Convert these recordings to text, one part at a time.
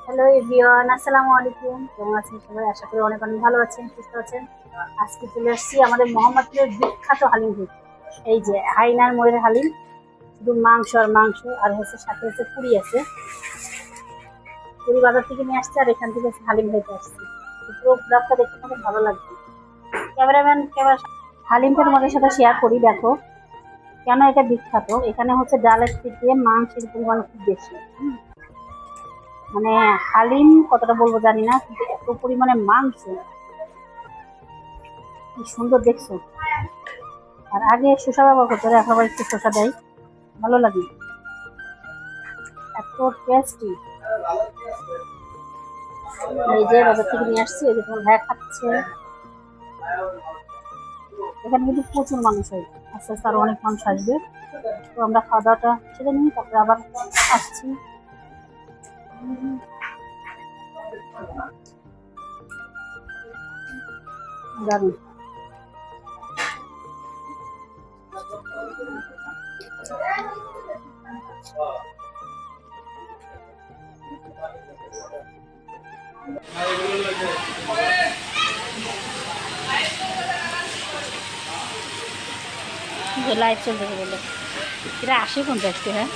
Hello everyone, আসসালামু আলাইকুম। কেমন আছেন সবাই? আশা করি অনেক অনেক ভালো আছেন, সুস্থ আছেন। আজকে চলে আসছি আমাদের মোহাম্মদপুরের বিখ্যাত হালিম খেতে। এই যে হাইনার মোড়ের হালিম, শুধু মাংস আর মাংস, আর হচ্ছে সাথে হচ্ছে পুরি আছে। পুরি বাজার থেকে নিয়ে আসছে, আর এখান থেকে হালিম খেতে আসছি। পুরো ব্লগটা দেখতে খুব ভালো লাগবে। ক্যামেরা হালিমটা তোমাদের সাথে শেয়ার করি। দেখো কেন এটা বিখ্যাত। এখানে হচ্ছে ডালের থেকে মাংসের পরিমাণ খুব বেশি। মানে হালিম কতটা বলবো জানি না, কিন্তু এত পরিমাণে মাংস, কি সুন্দর দেখছো। আর আগে শসা ব্যবহার করতে হবে, এখন আবার একটু শসা দেয়, ভালো লাগে, এত টেস্টি। এই যে বাজার থেকে নিয়ে আসছি, এই যে তোমার ভাই খাচ্ছে। এখানে কিন্তু প্রচুর মানুষ হয়, আস্তে আস্তে আরো অনেক মানুষ আসবে। তো আমরা খাওয়া দাওয়াটা সেরে নিই, তারপরে আবার আসছি। দারুণ। লাইট চলতেছে বলে এরা আসে কোন দেখতে। হ্যাঁ,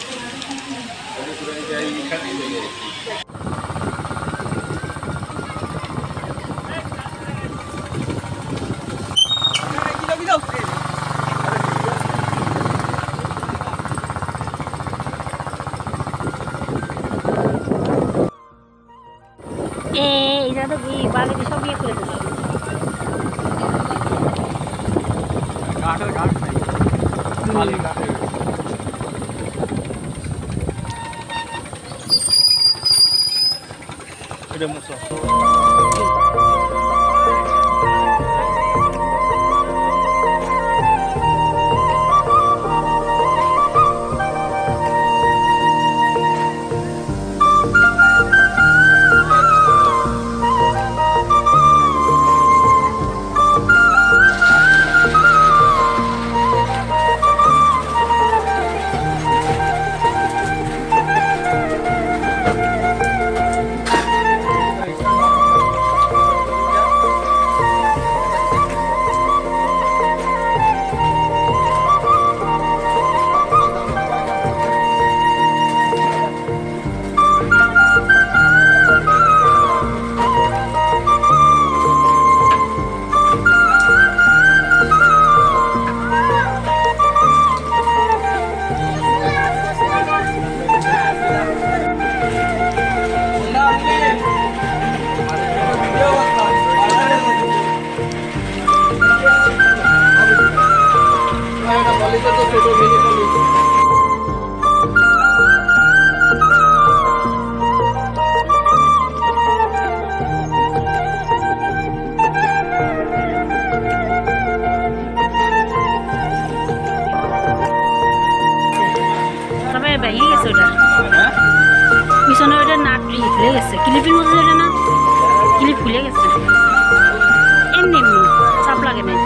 এইটা তো বালি দিয়ে সব ইয়ে করে দিচ্ছে। তবে ভেঙে গেছে ওটা, পিছনে ওটা নাট খুলে গেছে, ক্লিপের মধ্যে ওটা না, ক্লিপ খুলে গেছে। এমনি এমনি চাপ লাগে নাই।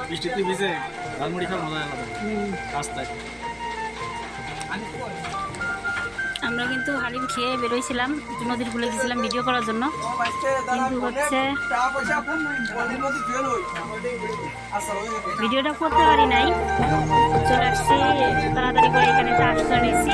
বৃষ্টিতে ভিজে ঝালমুড়ি খাওয়ার মজা আলাদা রাস্তায়। আমরা কিন্তু হালিম খেয়ে বেরোইছিলাম, নদীর কূলে গেছিলাম ভিডিও করার জন্য, কিন্তু হচ্ছে ভিডিওটা করতে পারি নাই। চলে আসছি তাড়াতাড়ি করে, এখানে আসতে নিচ্ছি।